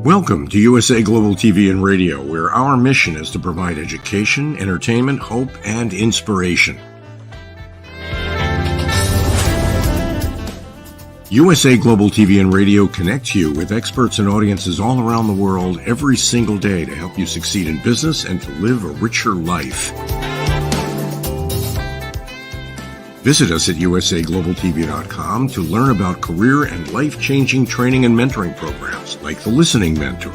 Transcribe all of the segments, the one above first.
Welcome to USA Global TV and Radio, where our mission is to provide education, entertainment, hope, and inspiration. USA Global TV and Radio connects you with experts and audiences all around the world every single day to help you succeed in business and to live a richer life. Visit us at usaglobaltv.com to learn about career and life-changing training and mentoring programs like the Listening Mentor.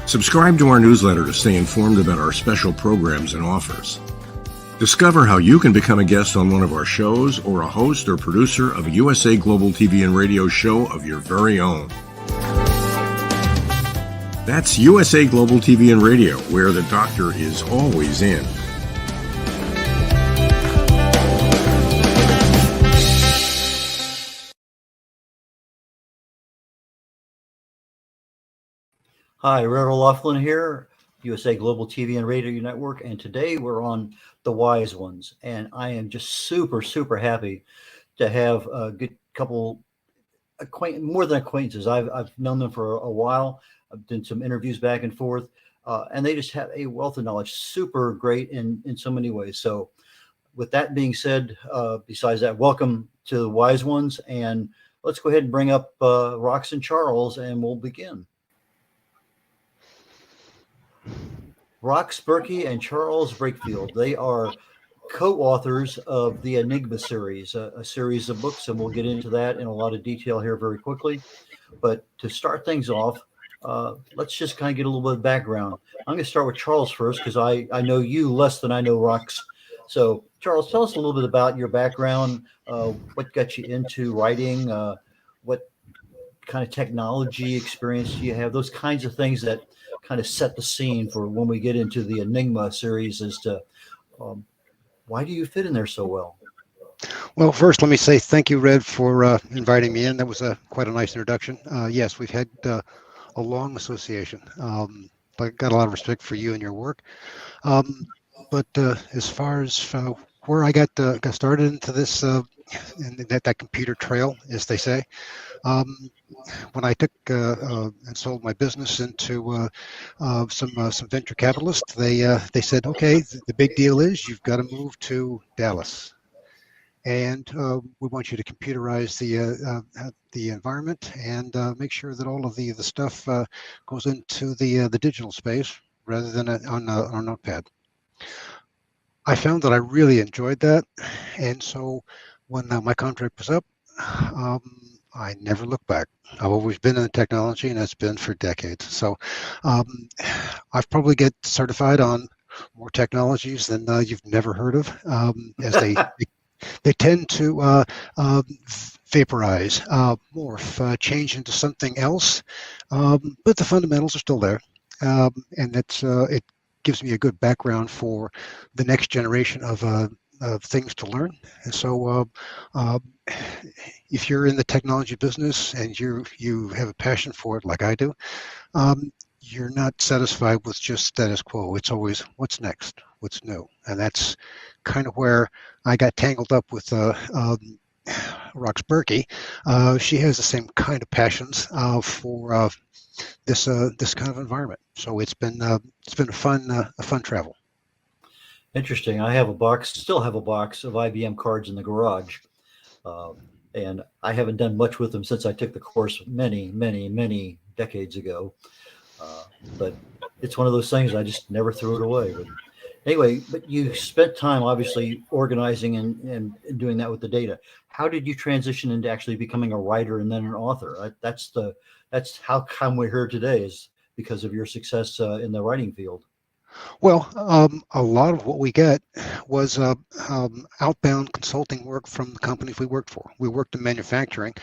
Subscribe to our newsletter to stay informed about our special programs and offers. Discover how you can become a guest on one of our shows or a host or producer of a USA Global TV and Radio show of your very own. That's USA Global TV and Radio, where the doctor is always in. Hi, red.olaughlin here, USA Global TV and Radio Network, and today we're on The Wise Ones, and I am just super happy to have a good couple, more than acquaintances. I've known them for a while. I've done some interviews back and forth, and they just have a wealth of knowledge, super great in so many ways. So with that being said, besides that, welcome to The Wise Ones, and let's go ahead and bring up Rox and Charles, and we'll begin. Rox Burkey and Charles Breakfield. They are co-authors of the Enigma Series, a series of books, and we'll get into that in a lot of detail here very quickly. But to start things off, let's just kind of get a little bit of background. I'm going to start with Charles first because I know you less than I know Rox. So, Charles, tell us a little bit about your background, what got you into writing, what kind of technology experience do you have, those kinds of things that kind of set the scene for when we get into the Enigma series as to why do you fit in there so well? Well, first, let me say thank you, Red, for inviting me in. That was quite a nice introduction. Yes, we've had a long association. I got a lot of respect for you and your work. But as far as where I got started into this, in that computer trail, as they say, when I took and sold my business into some venture capitalists, they said, okay, the big deal is you've got to move to Dallas, and we want you to computerize the environment and make sure that all of the stuff goes into the digital space rather than on a notepad. I found that I really enjoyed that, and so when my contract was up, I never looked back. I've always been in technology, and it's been for decades. So I've probably get certified on more technologies than you've never heard of, as they tend to vaporize, morph, change into something else, but the fundamentals are still there, and that's it gives me a good background for the next generation of things to learn. And so if you're in the technology business and you have a passion for it like I do, you're not satisfied with just status quo. It's always what's next, what's new. And that's kind of where I got tangled up with Rox Burkey. She has the same kind of passions for this kind of environment. So it's been a fun travel. Interesting. Still have a box of IBM cards in the garage. And I haven't done much with them since I took the course many decades ago. But it's one of those things, I just never threw it away. But anyway, but you spent time obviously organizing and doing that with the data. How did you transition into actually becoming a writer and then an author? That's how come we're here today, is because of your success in the writing field. Well, a lot of what we get was outbound consulting work from the companies we worked for. We worked in manufacturing,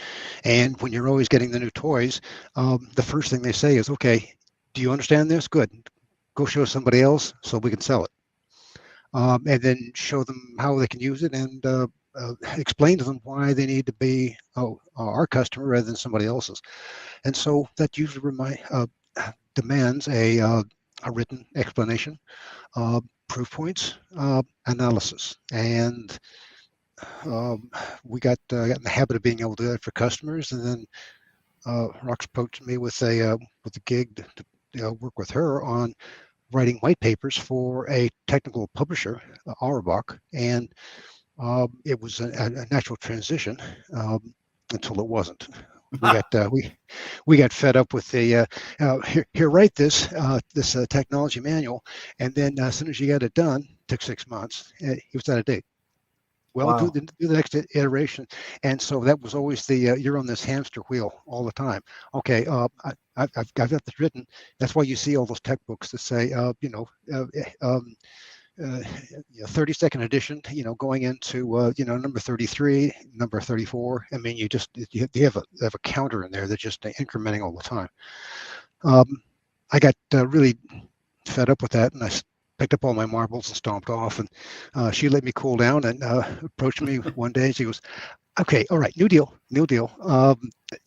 and when you're always getting the new toys, the first thing they say is, okay, do you understand this? Good. Go show somebody else so we can sell it. And then show them how they can use it and explain to them why they need to be our customer rather than somebody else's. And so that usually demands a written explanation, proof points, analysis, and we got in the habit of being able to do that for customers, and then Rox approached me with a gig to work with her on writing white papers for a technical publisher, Auerbach, and it was a natural transition until it wasn't. We got fed up with the here write this technology manual, and then as soon as you got it done, it took 6 months. It was out of date. Well, Wow. do the next iteration, and so that was always the you're on this hamster wheel all the time. Okay, I've got this written. That's why you see all those tech books that say 30-second edition, going into number 33, number 34. I mean, you have a counter in there that's just incrementing all the time. I got really fed up with that, and I picked up all my marbles and stomped off. And she let me cool down and approached me one day. She goes, "Okay, all right, new deal."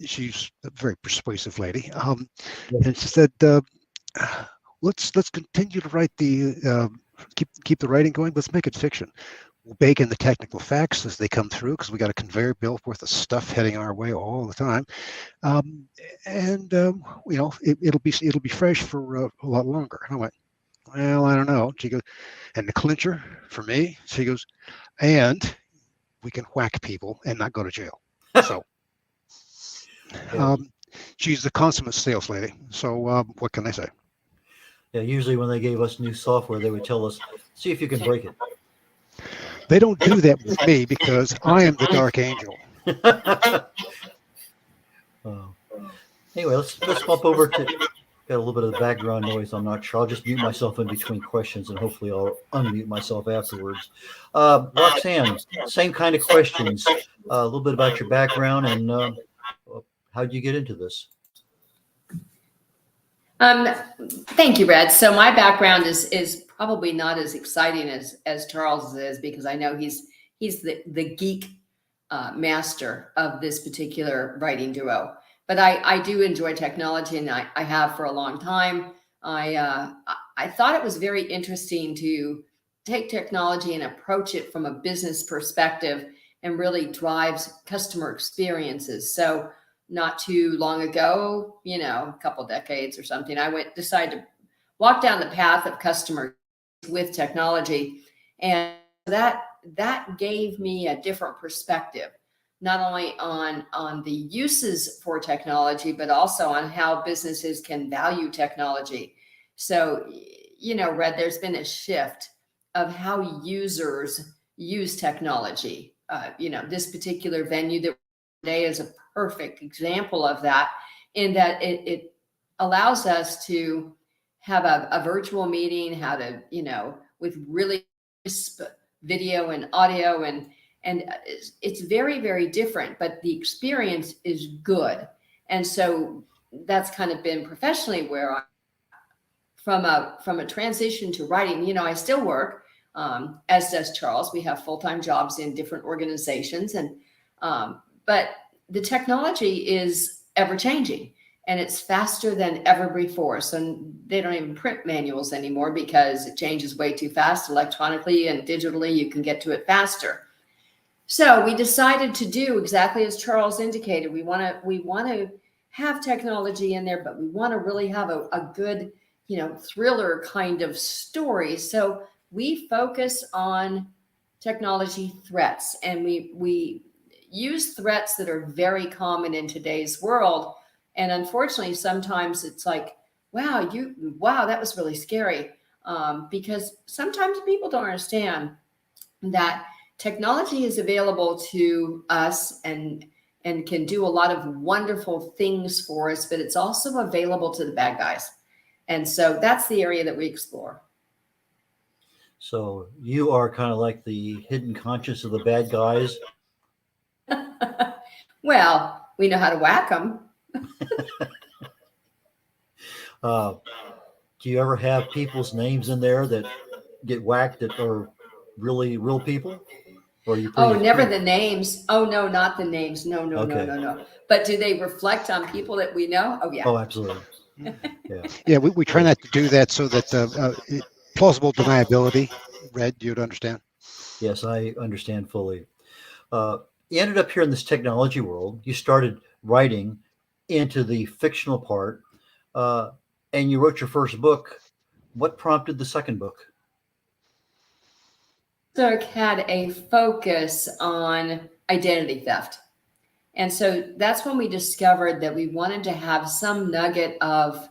She's a very persuasive lady, and she said, "Let's continue to write the." Keep the writing going. Let's make it fiction. We'll bake in the technical facts as they come through, because we got a conveyor belt worth of stuff heading our way all the time, it'll be fresh for a lot longer. And I went, well, I don't know. She goes, and the clincher for me, she goes, and we can whack people and not go to jail. So she's the consummate sales lady. So what can I say? Yeah, usually when they gave us new software, they would tell us, see if you can break it. They don't do that with me because I am the dark angel. Anyway, let's bump over to, got a little bit of background noise. I'm not sure. I'll just mute myself in between questions, and hopefully I'll unmute myself afterwards. Roxanne, same kind of questions. A little bit about your background and how did you get into this? Thank you, Red. So my background is probably not as exciting as Charles is, because I know he's the geek master of this particular writing duo. But I do enjoy technology, and I have for a long time. I thought it was very interesting to take technology and approach it from a business perspective and really drives customer experiences. So not too long ago, a couple decades or something, I decided to walk down the path of customer with technology. And that gave me a different perspective, not only on the uses for technology, but also on how businesses can value technology. So, Red, there's been a shift of how users use technology. This particular venue that today is a perfect example of that, in that it allows us to have a virtual meeting, how to, with really crisp video and audio, and it's very, very different, but the experience is good. And so that's kind of been professionally where I, from a transition to writing, I still work, as does Charles. We have full-time jobs in different organizations, but the technology is ever changing, and it's faster than ever before. So they don't even print manuals anymore because it changes way too fast. Electronically and digitally, you can get to it faster. So we decided to do exactly as Charles indicated. We want to have technology in there, but we want to really have a good, thriller kind of story. So we focus on technology threats, and we use threats that are very common in today's world. And unfortunately, sometimes it's like, wow, that was really scary. Because sometimes people don't understand that technology is available to us and can do a lot of wonderful things for us, but it's also available to the bad guys. And so that's the area that we explore. So you are kind of like the hidden conscience of the bad guys. Well, we know how to whack them. Do you ever have people's names in there that get whacked that are really real people? Or are you never the names. Oh, no, not the names. No. But do they reflect on people that we know? Oh, yeah. Oh, absolutely. Yeah, we try not to do that so that plausible deniability, Red, you'd understand. Yes, I understand fully. You ended up here in this technology world. You started writing into the fictional part, and you wrote your first book. What prompted the second book? book had a focus on identity theft. And so that's when we discovered that we wanted to have some nugget of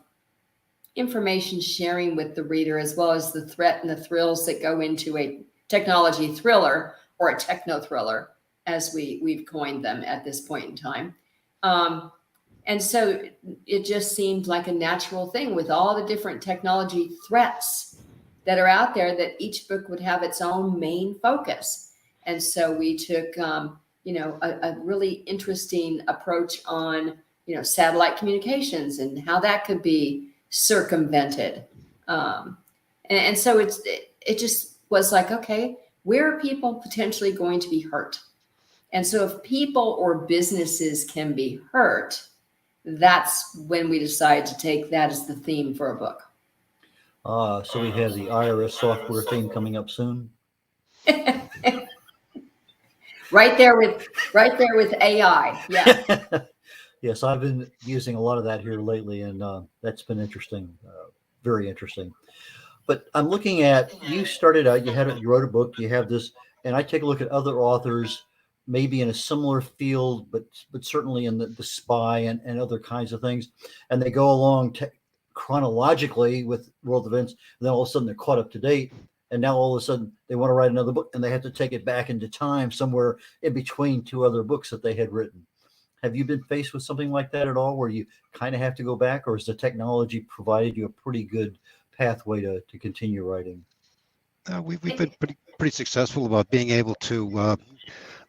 information sharing with the reader, as well as the threat and the thrills that go into a technology thriller, or a techno thriller, as we've coined them at this point in time. And so it just seemed like a natural thing with all the different technology threats that are out there, that each book would have its own main focus. And so we took, a really interesting approach on, satellite communications and how that could be circumvented. And so it just was like, okay, where are people potentially going to be hurt? And so if people or businesses can be hurt, that's when we decided to take that as the theme for a book. So we have the IRS software theme coming up soon. Right there with AI. Yeah. Yes, I've been using a lot of that here lately, and that's been interesting, very interesting. But I'm looking at, you started out, you wrote a book, you have this, and I take a look at other authors, maybe in a similar field, but certainly in the spy and other kinds of things, and they go along chronologically with world events, and then all of a sudden they're caught up to date, and now all of a sudden they want to write another book, and they have to take it back into time somewhere in between two other books that they had written. Have you been faced with something like that at all, where you kind of have to go back, or has the technology provided you a pretty good pathway to continue writing? We've been pretty successful about being able to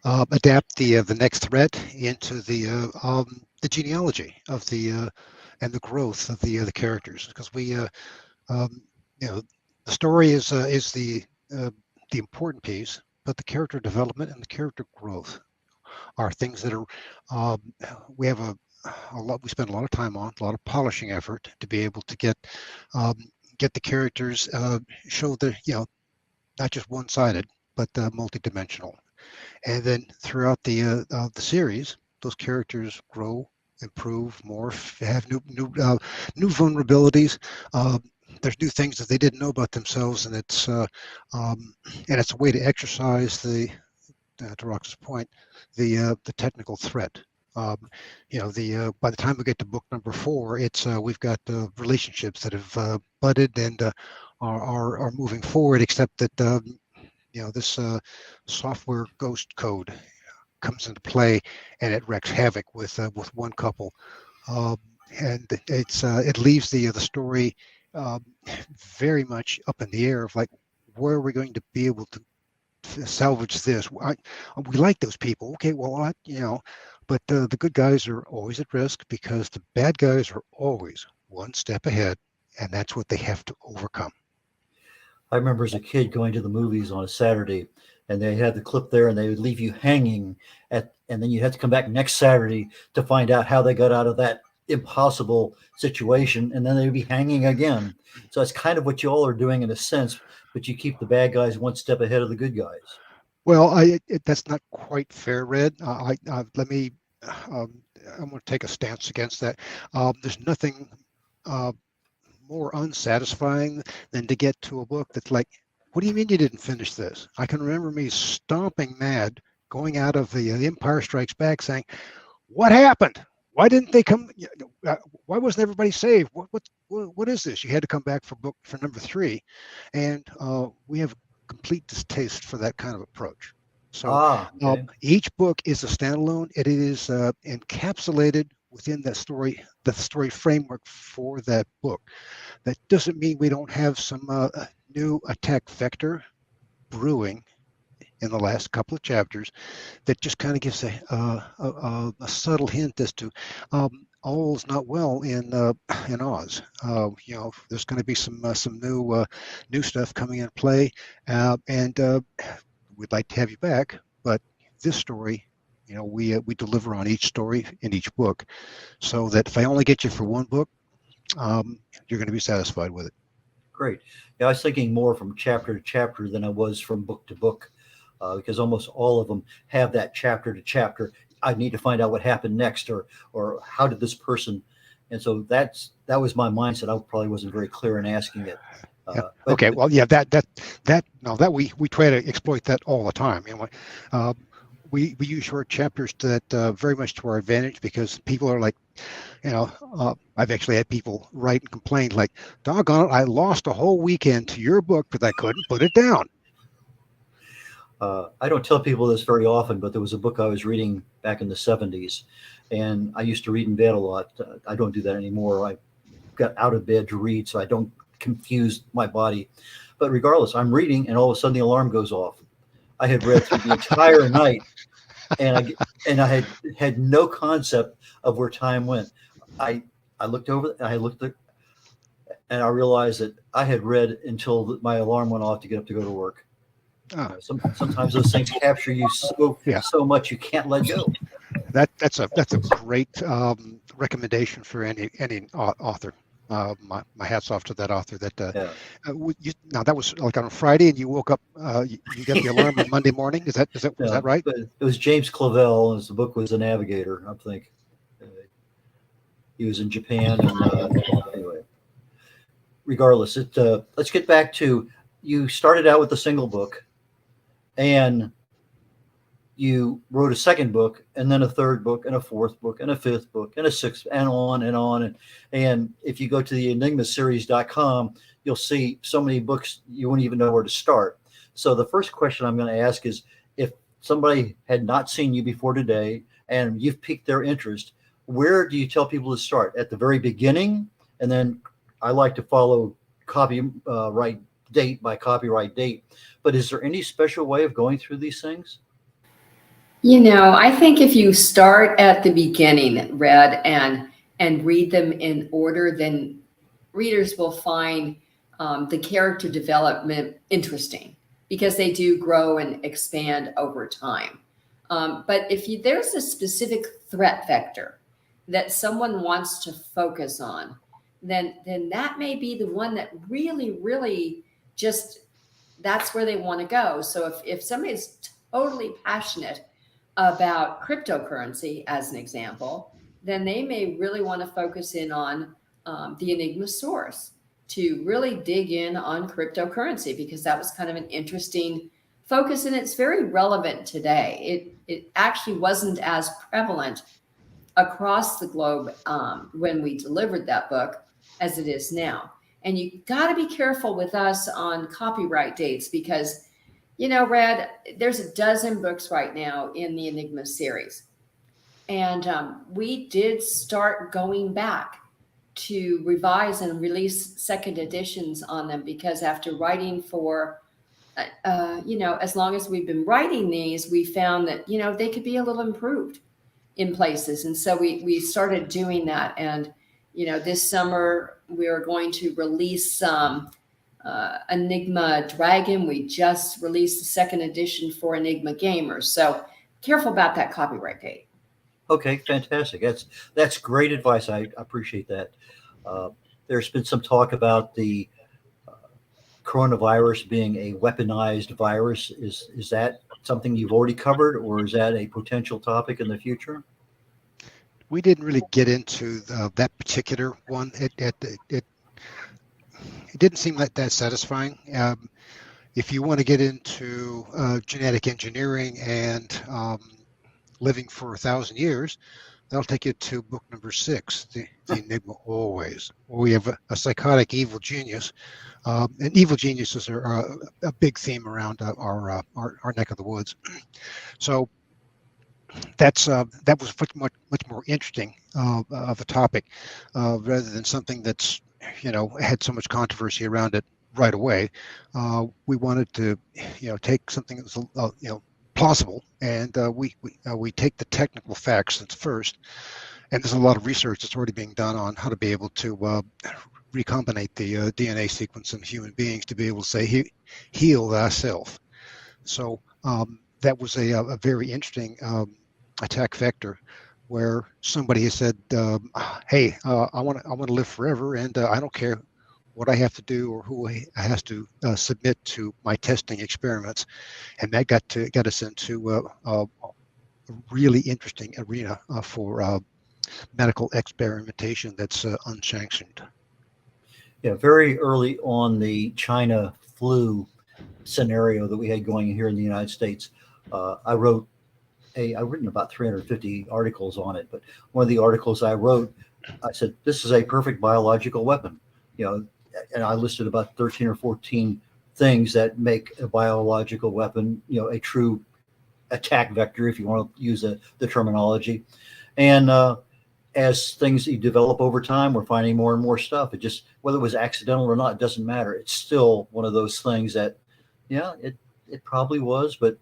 adapt the next threat into the genealogy of the and the growth of the characters, because we the story is the important piece, but the character development and the character growth are things that are we have a lot, we spend a lot of time on, a lot of polishing effort to be able to get the characters show the not just one-sided, but multidimensional. And then throughout the series, those characters grow, improve, morph, have new vulnerabilities. There's new things that they didn't know about themselves, and it's a way to exercise to Rox's point, the technical threat. By the time we get to book number 4, it's we've got relationships that have budded and are moving forward, except that this software ghost code comes into play, and it wreaks havoc with one couple, and it leaves the story very much up in the air of like, where are we going to be able to salvage this? We like those people, okay, well, but the good guys are always at risk, because the bad guys are always one step ahead, and that's what they have to overcome. I remember as a kid going to the movies on a Saturday, and they had the clip there, and they would leave you hanging and then you had to come back next Saturday to find out how they got out of that impossible situation, and then they'd be hanging again. So it's kind of what you all are doing in a sense, but you keep the bad guys one step ahead of the good guys. Well, that's not quite fair, Red. I'm going to take a stance against that. There's nothing more unsatisfying than to get to a book that's like, what do you mean you didn't finish this? I can remember me stomping mad, going out of the Empire Strikes Back, saying, what happened? Why didn't they come? Why wasn't everybody saved? What is this? You had to come back for number 3, and we have complete distaste for that kind of approach. So okay. Each book is a standalone. It is encapsulated within the story framework for that book. That doesn't mean we don't have some new attack vector brewing in the last couple of chapters that just kind of gives a subtle hint as to all is not well in Oz. There's going to be some new stuff coming in play, and we'd like to have you back. But this story, we deliver on each story in each book, so that if I only get you for one book, you're going to be satisfied with it. Great. Yeah, I was thinking more from chapter to chapter than I was from book to book, because almost all of them have that chapter to chapter. I need to find out what happened next, or how did this person, and so that was my mindset. I probably wasn't very clear in asking it. Yeah. But Okay. Well, yeah. That we try to exploit that all the time. We use short chapters that very much to our advantage, because people are like, I've actually had people write and complain like, "Doggone it, I lost a whole weekend to your book because I couldn't put it down." I don't tell people this very often, but there was a book I was reading back in the 70s, and I used to read in bed a lot. I don't do that anymore. I got out of bed to read, so I don't confuse my body. But regardless, I'm reading, and all of a sudden the alarm goes off. I had read through the entire night, and I had no concept of where time went. I looked over, and and I realized that I had read until my alarm went off to get up to go to work. Sometimes those things capture you so much you can't let go. That's a great recommendation for any author. My hats off to that author. Now that was like on a Friday, and you woke up. You got the alarm on Monday morning. Was that right? But it was James Clavell, and the book was The Navigator. I think he was in Japan. And anyway, regardless, let's get back to, you started out with a single book, and you wrote a second book, and then a third book, and a fourth book, and a fifth book, and a sixth, and on and on. And if you go to the enigmaseries.com, you'll see so many books you wouldn't even know where to start. So the first question I'm going to ask is, if somebody had not seen you before today and you've piqued their interest, where do you tell people to start? At the very beginning? And then I like to follow copyright date by copyright date. But is there any special way of going through these things? I think if you start at the beginning, Red, and read them in order, then readers will find the character development interesting, because they do grow and expand over time. But if there's a specific threat vector that someone wants to focus on, then that may be the one that really, really just, that's where they want to go. So if somebody's totally passionate about cryptocurrency, as an example, then they may really want to focus in on the Enigma source, to really dig in on cryptocurrency, because that was kind of an interesting focus, and it's very relevant today. It actually wasn't as prevalent across the globe when we delivered that book as it is now. And you got to be careful with us on copyright dates, because Red, there's a dozen books right now in the Enigma series. And we did start going back to revise and release second editions on them, because after writing for, as long as we've been writing these, we found that, they could be a little improved in places. And so we started doing that. And, this summer we are going to release Enigma Dragon. We just released the second edition for Enigma Gamers. So careful about that copyright date. Okay, fantastic. That's great advice. I appreciate that. There's been some talk about the coronavirus being a weaponized virus. Is that something you've already covered, or is that a potential topic in the future? We didn't really get into that particular one. It didn't seem that satisfying. If you want to get into genetic engineering and living for 1,000 years, that'll take you to book number 6, the Enigma Always. We have a psychotic evil genius, and evil geniuses are a big theme around our neck of the woods. So that was much more interesting of a topic, rather than something that's had so much controversy around it right away. We wanted to take something that was plausible, and we take the technical facts that's first, and there's a lot of research that's already being done on how to be able to recombinate the DNA sequence in human beings to be able to say heal thyself. So that was a very interesting attack vector, where somebody has said, hey, I want to live forever, and I don't care what I have to do or who has to submit to my testing experiments. And that got us into really interesting arena for medical experimentation that's unsanctioned. Yeah, very early on the China flu scenario that we had going here in the United States, I've written about 350 articles on it, but one of the articles I wrote, I said, this is a perfect biological weapon, and I listed about 13 or 14 things that make a biological weapon, a true attack vector, if you want to use the terminology. And as things develop over time, we're finding more and more stuff. It just, whether it was accidental or not, it doesn't matter. It's still one of those things that, yeah, it probably was, but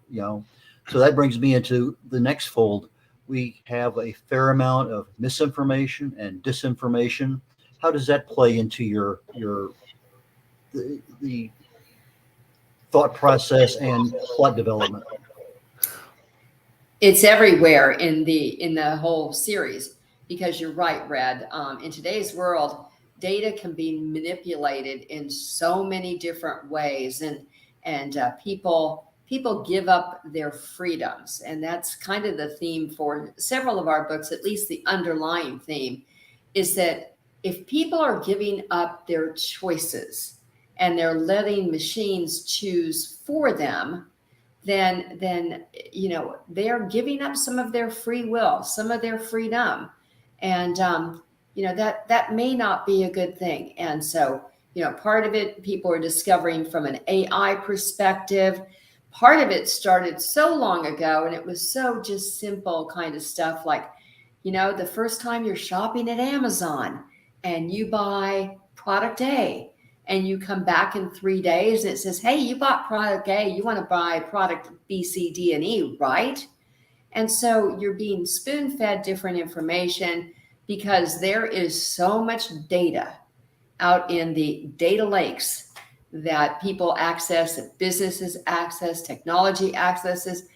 so that brings me into the next fold. We have a fair amount of misinformation and disinformation. How does that play into the thought process and plot development? It's everywhere in the whole series, because you're right, Red. In today's world, data can be manipulated in so many different ways, and people give up their freedoms, and that's kind of the theme for several of our books. At least the underlying theme is that if people are giving up their choices and they're letting machines choose for them, then they're giving up some of their free will, some of their freedom, and that may not be a good thing. And so part of it people are discovering from an AI perspective. Part of it started so long ago, and it was so just simple kind of stuff like, the first time you're shopping at Amazon and you buy product A, and you come back in 3 days, and it says, hey, you bought product A, you want to buy product B, C, D, and E, right? And so you're being spoon-fed different information because there is so much data out in the data lakes that people access, that businesses access, technology accesses,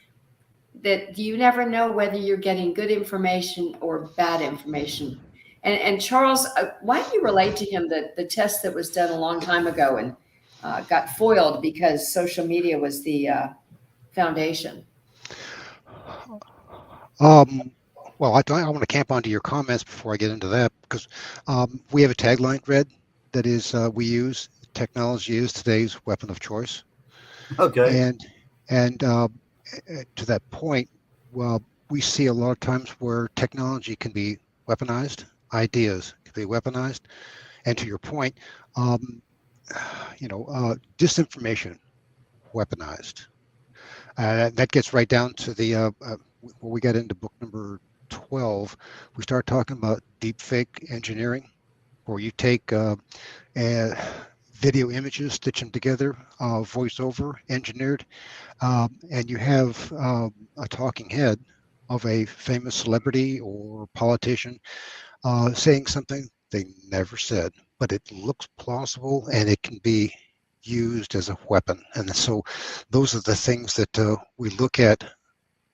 that you never know whether you're getting good information or bad information. And Charles, why don't you relate to him the test that was done a long time ago and got foiled because social media was the foundation? Well, I want to camp onto your comments before I get into that, because we have a tagline, Red, that is we use technology is today's weapon of choice. Okay. And to that point, well, we see a lot of times where technology can be weaponized, ideas can be weaponized, and to your point, disinformation weaponized. That gets right down to the when we got into book number 12, we start talking about deep fake engineering, where you take video images, stitch them together, voiceover engineered, and you have a talking head of a famous celebrity or politician saying something they never said, but it looks plausible and it can be used as a weapon. And so those are the things that we look at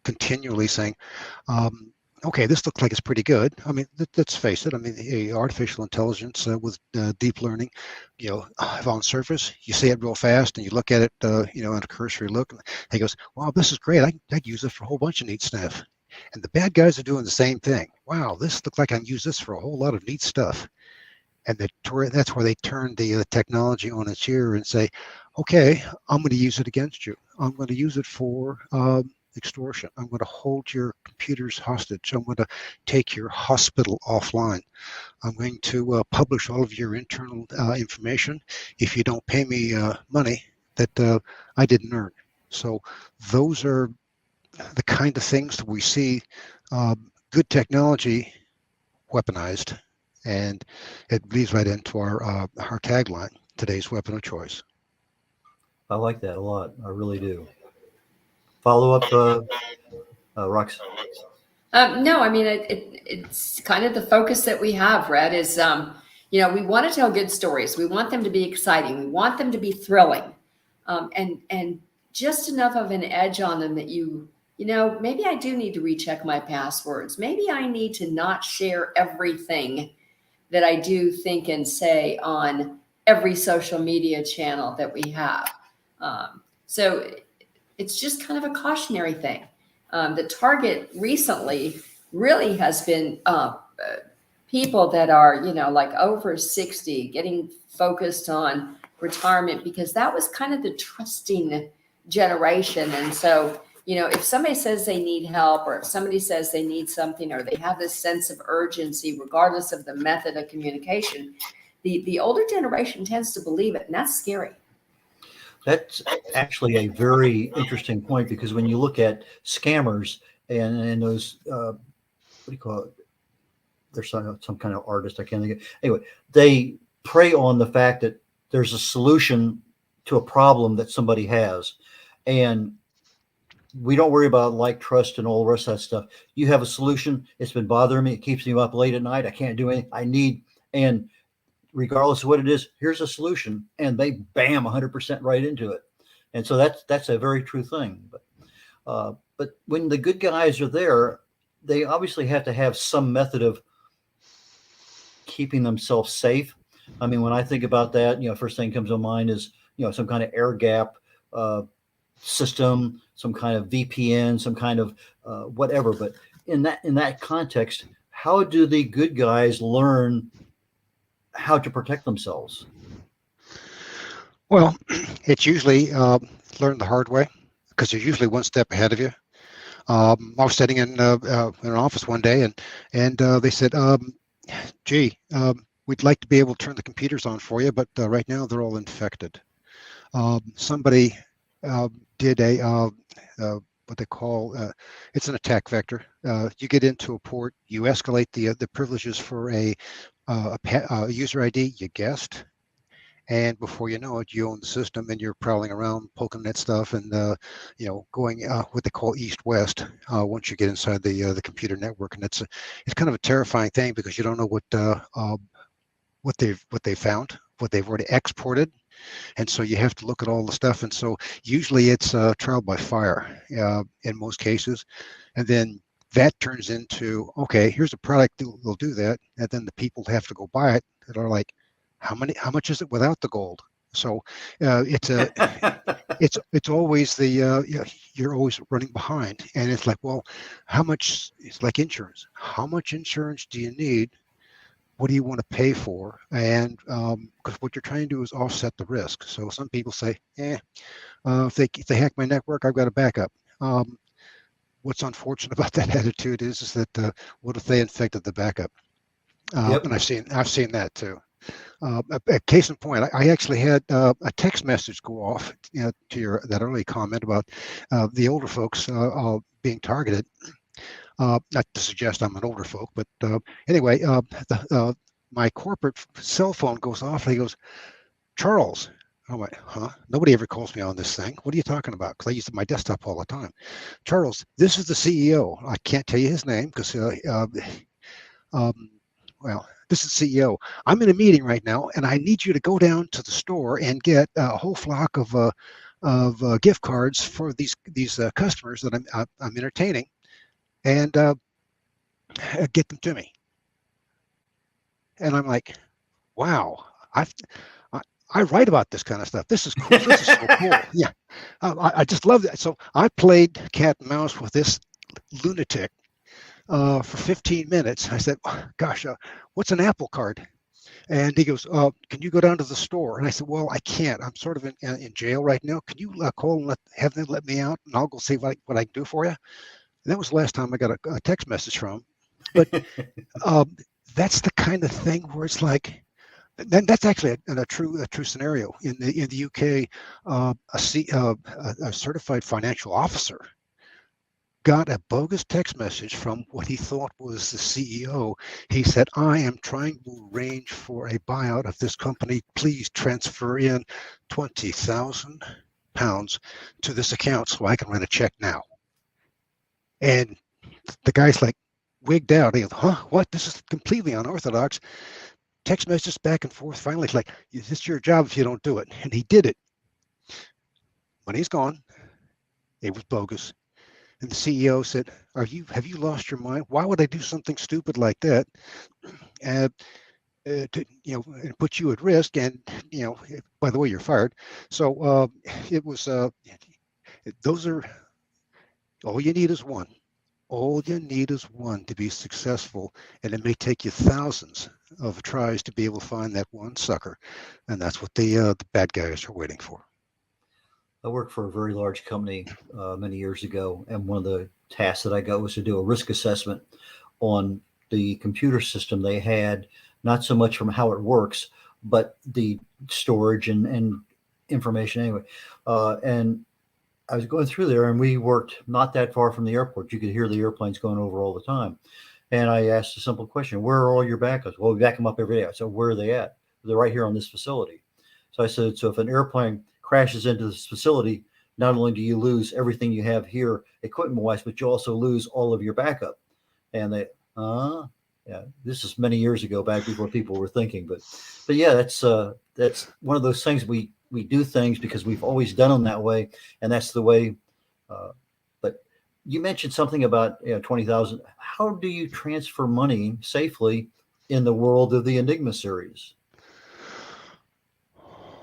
continually, saying, okay, this looks like it's pretty good. I mean, let's face it. I mean, artificial intelligence with deep learning, on surface, you see it real fast and you look at it, on a cursory look, and he goes, wow, this is great. I'd use it for a whole bunch of neat stuff. And the bad guys are doing the same thing. Wow, this looks like I can use this for a whole lot of neat stuff. And that's where they turn the technology on its ear and say, okay, I'm going to use it against you. I'm going to use it for extortion. I'm going to hold your computers hostage. I'm going to take your hospital offline. I'm going to publish all of your internal information if you don't pay me money that I didn't earn. So those are the kind of things that we see good technology weaponized, and it leads right into our tagline, today's weapon of choice. I like that a lot. I really do. Follow up, Rox? No, I mean, it's kind of the focus that we have, Red, is, we want to tell good stories. We want them to be exciting. We want them to be thrilling, and just enough of an edge on them that maybe I do need to recheck my passwords. Maybe I need to not share everything that I do think and say on every social media channel that we have. So it's just kind of a cautionary thing. The target recently really has been people that are, like over 60, getting focused on retirement, because that was kind of the trusting generation. And so, if somebody says they need help, or if somebody says they need something, or they have this sense of urgency, regardless of the method of communication, the older generation tends to believe it, and that's scary. That's actually a very interesting point, because when you look at scammers and those, what do you call it? There's some kind of artist, I can't think of. Anyway, they prey on the fact that there's a solution to a problem that somebody has. And we don't worry about like, trust, and all the rest of that stuff. You have a solution. It's been bothering me. It keeps me up late at night. I can't do anything. And regardless of what it is, here's a solution. And they bam 100% right into it. And so that's a very true thing. But when the good guys are there, they obviously have to have some method of keeping themselves safe. I mean, when I think about that, first thing comes to mind is, some kind of air gap system, some kind of VPN, some kind of whatever. But in that context, how do the good guys learn how to protect themselves? Well, it's usually learn the hard way, because they're usually one step ahead of you. I was sitting in an office one day, and they said, gee, we'd like to be able to turn the computers on for you, but right now they're all infected. Somebody did what they call, it's an attack vector. You get into a port, you escalate the privileges for a user ID, you guessed, and before you know it, you own the system, and you're prowling around, poking that stuff, and going what they call east-west once you get inside the computer network. And it's kind of a terrifying thing, because you don't know what they've found, what they've already exported, and so you have to look at all the stuff. And so usually it's trial by fire in most cases, and then that turns into, okay, here's a product that will do that, and then the people have to go buy it that are like, how much is it without the gold? So it's always you're always running behind, and it's like, well, how much? It's like insurance. How much insurance do you need? What do you want to pay for? And because what you're trying to do is offset the risk. So some people say, if they hack my network, I've got a backup. What's unfortunate about that attitude is that what if they infected the backup? Yep. And I've seen that too. A case in point, I actually had a text message go off to that early comment about the older folks being targeted. Not to suggest I'm an older folk, but anyway, my corporate cell phone goes off, and he goes, Charles. I went, huh? Nobody ever calls me on this thing. What are you talking about? Because I use my desktop all the time. Charles, this is the CEO. I can't tell you his name because, well, this is CEO. I'm in a meeting right now, and I need you to go down to the store and get a whole flock of gift cards for these customers that I'm entertaining, and get them to me. And I'm like, wow, I write about this kind of stuff. This is cool. This is so cool. Yeah, I just love that. So I played cat and mouse with this lunatic for 15 minutes. I said, gosh, what's an Apple card? And he goes, can you go down to the store? And I said, well, I can't. I'm sort of in jail right now. Can you call and have them let me out, and I'll go see what I can do for you? And that was the last time I got a text message from him. But that's the kind of thing where it's like, that's actually a true scenario in the UK. A certified financial officer got a bogus text message from what he thought was the CEO. He said, I am trying to arrange for a buyout of this company. Please transfer in £20,000 to this account so I can write a check now. And the guy's like wigged out. He goes, huh? What? This is completely unorthodox. Text messages back and forth. Finally, it's like, it's your job if you don't do it. And he did it. When he's gone, it was bogus. And the CEO said, have you lost your mind? Why would I do something stupid like that? To and put you at risk, and by the way, you're fired. So it was those are All you need is one. All you need is one to be successful, and it may take you thousands of tries to be able to find that one sucker, and that's what the bad guys are waiting for. I worked for a very large company many years ago, and one of the tasks that I got was to do a risk assessment on the computer system they had, not so much from how it works, but the storage and information anyway. And I was going through there, and we worked not that far from the airport. You could hear the airplanes going over all the time. And I asked a simple question: where are all your backups? Well, we back them up every day. I said, where are they at? They're right here on this facility. So I said, so if an airplane crashes into this facility, not only do you lose everything you have here equipment-wise, but you also lose all of your backup. And they, yeah, this is many years ago, back before people were thinking. But yeah, that's one of those things we do things because we've always done them that way, and that's the way. But you mentioned something about 20,000. How do you transfer money safely in the world of the Enigma series?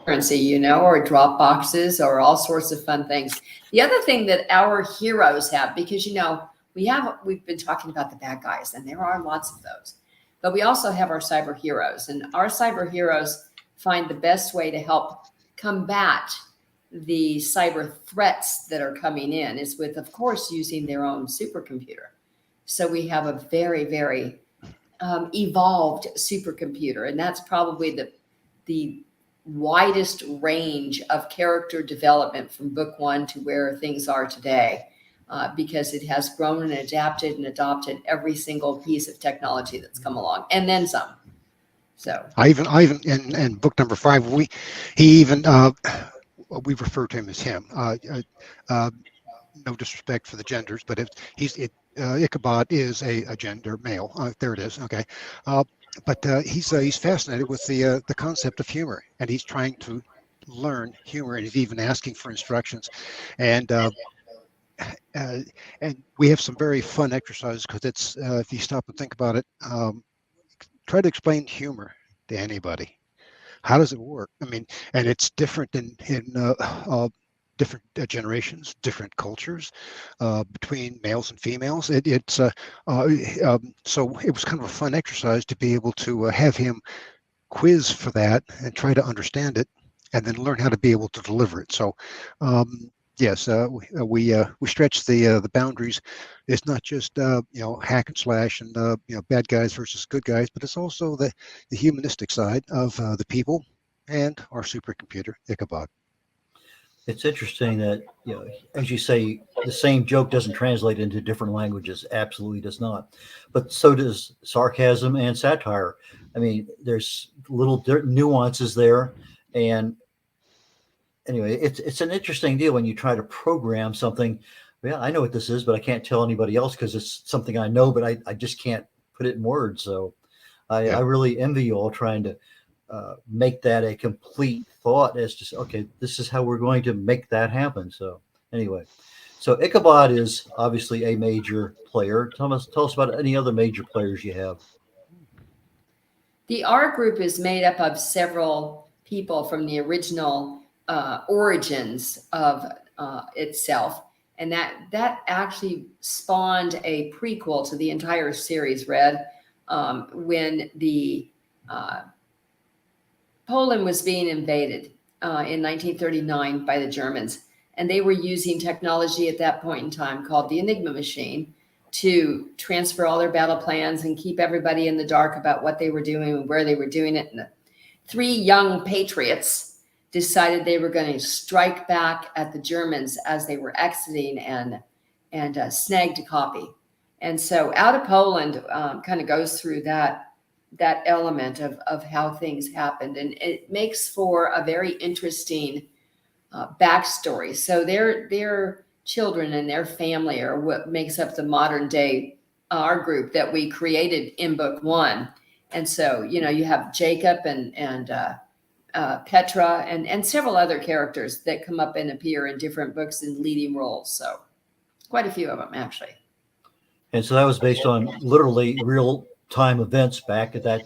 Currency, or drop boxes or all sorts of fun things. The other thing that our heroes have, because we've been talking about the bad guys, and there are lots of those, but we also have our cyber heroes, and our cyber heroes find the best way to help combat the cyber threats that are coming in is with, of course, using their own supercomputer. So we have a very, very evolved supercomputer, and that's probably the widest range of character development from book one to where things are today, because it has grown and adapted and adopted every single piece of technology that's come along, and then some. So I even in book number 5, we refer to him as him. No disrespect for the genders, but Ichabod is a gender male. There it is. Okay. But he's fascinated with the concept of humor, and he's trying to learn humor, and he's even asking for instructions. And we have some very fun exercises because it's if you stop and think about it, try to explain humor to anybody. How does it work? I mean, and it's different in different generations, different cultures, between males and females. So it was kind of a fun exercise to be able to have him quiz for that and try to understand it, and then learn how to be able to deliver it. So yes, we stretch the boundaries. It's not just hack and slash and bad guys versus good guys, but it's also the humanistic side of the people and our supercomputer Ichabod. It's interesting that, as you say, the same joke doesn't translate into different languages. Absolutely does not. But so does sarcasm and satire. I mean, there's little nuances there. And anyway, it's an interesting deal when you try to program something. Yeah, I know what this is, but I can't tell anybody else because it's something I know, but I just can't put it in words. So I really envy you all trying to make that a complete thought as to, okay, this is how we're going to make that happen. So anyway, so Ichabod is obviously a major player. Tell us about any other major players you have. The R group is made up of several people from the original origins of itself, and that actually spawned a prequel to the entire series, Red, when the Poland was being invaded in 1939 by the Germans, and they were using technology at that point in time called the Enigma machine to transfer all their battle plans and keep everybody in the dark about what they were doing and where they were doing it. And the 3 young patriots decided they were going to strike back at the Germans as they were exiting and snagged a copy. And so Out of Poland kind of goes through that element of how things happened, and it makes for a very interesting backstory. So their children and their family are what makes up the modern day R group that we created in book 1. And so you have Jacob and Petra and several other characters that come up and appear in different books in leading roles. So quite a few of them actually. And so that was based on literally real time events back at that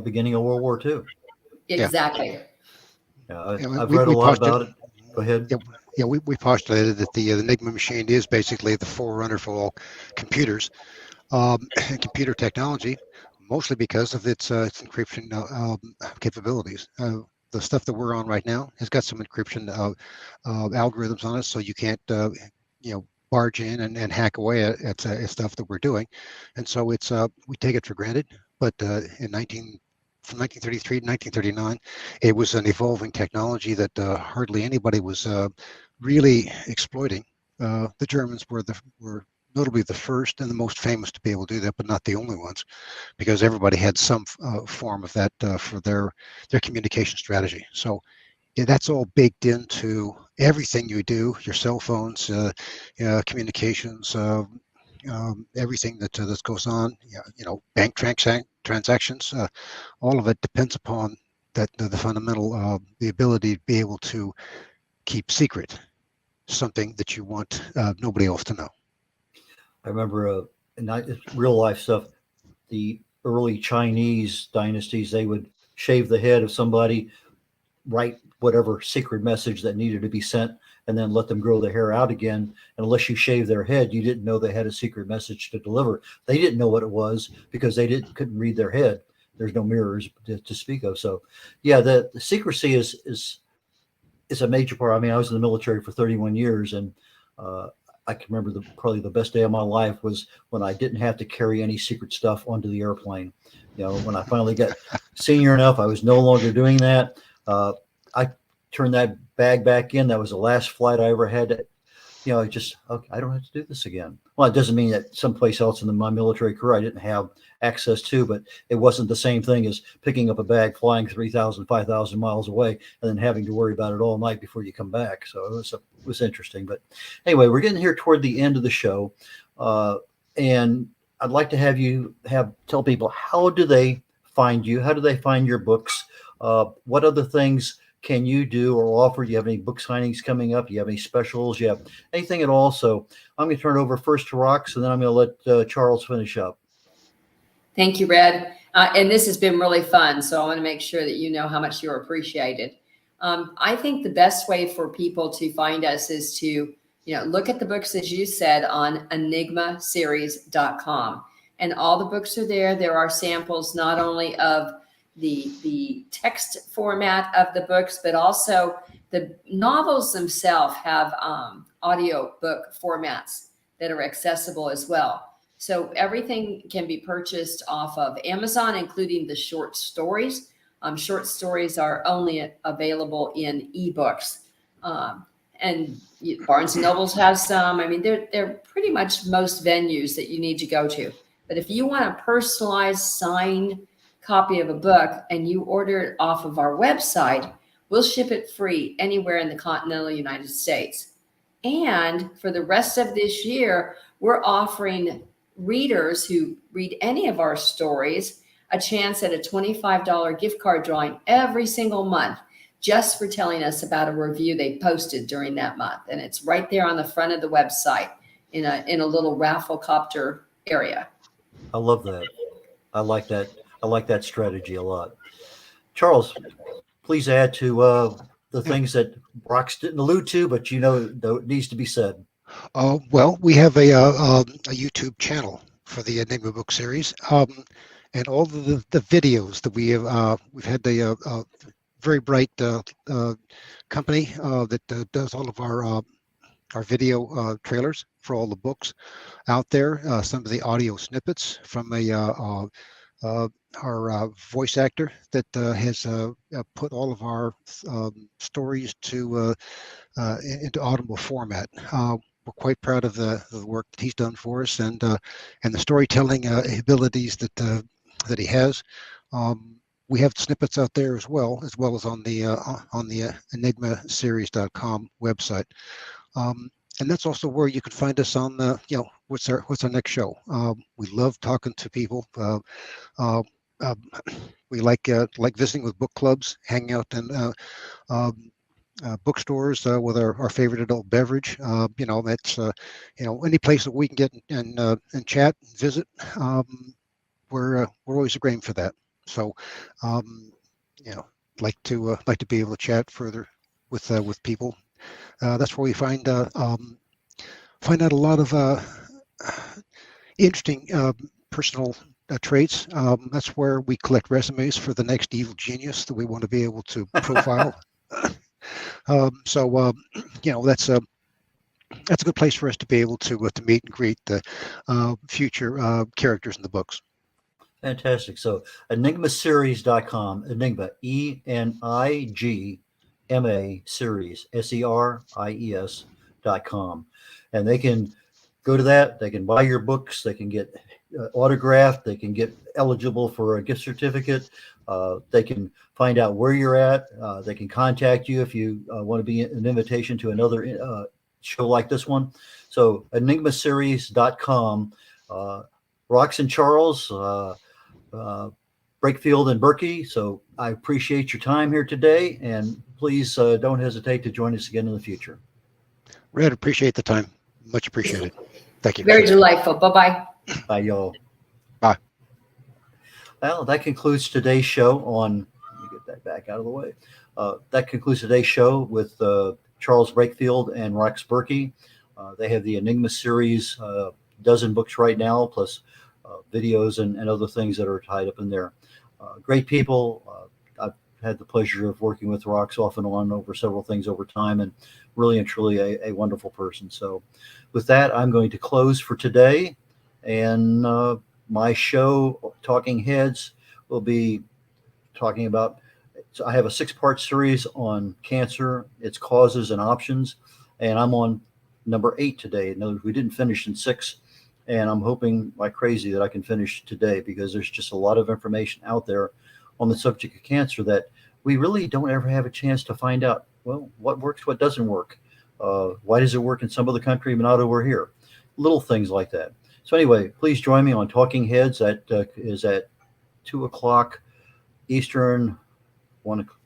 beginning of World War II. Exactly. I've read a lot about it. Go ahead. we postulated that the Enigma machine is basically the forerunner for all computers and computer technology, mostly because of its encryption capabilities. The stuff that we're on right now has got some encryption algorithms on it, so you can't barge in and hack away at stuff that we're doing, and so it's we take it for granted. But from 1933 to 1939, it was an evolving technology that hardly anybody was really exploiting. The Germans were notably the first and the most famous to be able to do that, but not the only ones, because everybody had some form of that for their communication strategy. So that's all baked into everything you do, your cell phones, communications, everything that goes on, bank transactions, all of it depends upon that the fundamental, the ability to be able to keep secret something that you want nobody else to know. I remember real life stuff, the early Chinese dynasties, they would shave the head of somebody, write whatever secret message that needed to be sent, and then let them grow the hair out again. And unless you shave their head, you didn't know they had a secret message to deliver. They didn't know what it was because they couldn't read their head. There's no mirrors to speak of. So yeah, the secrecy is a major part. I mean, I was in the military for 31 years, and I can remember probably the best day of my life was when I didn't have to carry any secret stuff onto the airplane. When I finally got senior enough, I was no longer doing that. I turned that bag back in. That was the last flight I ever had. Okay, I don't have to do this again. Well, it doesn't mean that someplace else in my military career I didn't have access to, but it wasn't the same thing as picking up a bag, flying 3,000, 5,000 miles away, and then having to worry about it all night before you come back. So it was interesting. But anyway, we're getting here toward the end of the show, and I'd like to have you tell people, how do they find you? How do they find your books? What other things can you do or offer? Do you have any book signings coming up? Do you have any specials? Do you have anything at all? So I'm going to turn it over first to Rox, and then I'm going to let Charles finish up. Thank you, Red. And this has been really fun. So I want to make sure that you know how much you're appreciated. I think the best way for people to find us is to, look at the books, as you said, on enigmaseries.com. And all the books are there. There are samples not only of the text format of the books, but also the novels themselves have audio book formats that are accessible as well. So everything can be purchased off of Amazon, including the short stories. Short stories are only available in ebooks. And Barnes & Nobles has some. I mean, they're pretty much most venues that you need to go to. But if you want a personalized signed copy of a book and you order it off of our website, we'll ship it free anywhere in the continental United States. And for the rest of this year, we're offering readers who read any of our stories a chance at a $25 gift card drawing every single month, just for telling us about a review they posted during that month. And it's right there on the front of the website in a little raffle copter area. I love that. I like that. I like that strategy a lot. Charles, please add to the things that Rox didn't allude to, but it needs to be said. Well, we have a YouTube channel for the Enigma book series, and all of the videos that we have. We've had the very bright company that does all of our video trailers for all the books out there. Some of the audio snippets from our voice actor that has put all of our stories into audible format. We're quite proud of the work that he's done for us, and the storytelling abilities that he has. We have snippets out there as well as on the enigmaseries.com website. And that's also where you can find us on the, what's our next show. We love talking to people. We like visiting with book clubs, hanging out in bookstores with our favorite adult beverage. That's any place that we can get and chat, visit. We're always a game for that. So, like to be able to chat further with people. That's where we find out a lot of interesting personal traits. That's where we collect resumes for the next evil genius that we want to be able to profile. That's a good place for us to be able to meet and greet the future characters in the books. Fantastic. So enigmaseries.com, Enigma, ENIGMA series, SERIES.com. And they can go to that. They can buy your books. They can get autographed. They can get eligible for a gift certificate. They can find out where you're at. They can contact you if you want to be an invitation to another show like this one. So enigmaseries.com. Rox and Charles, Breakfield and Burkey. So I appreciate your time here today, and please don't hesitate to join us again in the future. Red, appreciate the time. Much appreciated. Thank you. Very delightful. Bye-bye. Bye, y'all. Bye. Well, that concludes today's show on, let me get that back out of the way. That concludes today's show with Charles Breakfield and Rox Burkey. They have the Enigma series, dozen books right now, plus videos and other things that are tied up in there. Great people. I've had the pleasure of working with Rox off and on over several things over time, and really and truly a wonderful person. So with that, I'm going to close for today. And my show, Talking Heads, will be talking about, so I have a 6-part series on cancer, its causes and options. And I'm on number 8 today. In other words, we didn't finish in 6. And I'm hoping like crazy that I can finish today, because there's just a lot of information out there on the subject of cancer that we really don't ever have a chance to find out, well, what works, what doesn't work. Why does it work in some other country but not over here? Little things like that. So anyway, please join me on Talking Heads. That is at 2 o'clock Eastern, 1 o'clock.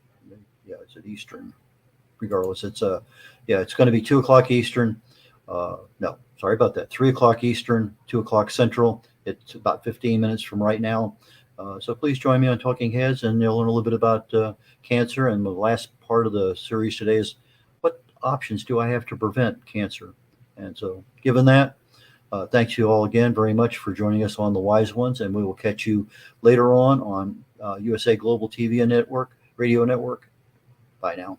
Yeah, it's at Eastern. Regardless, it's it's going to be 2 o'clock Eastern. No, sorry about that. 3 o'clock Eastern, 2 o'clock Central. It's about 15 minutes from right now. So please join me on Talking Heads, and you'll learn a little bit about cancer. And the last part of the series today is, what options do I have to prevent cancer? And so given that, thanks you all again very much for joining us on The Wise Ones, and we will catch you later on USA Global TV Network, Radio Network. Bye now.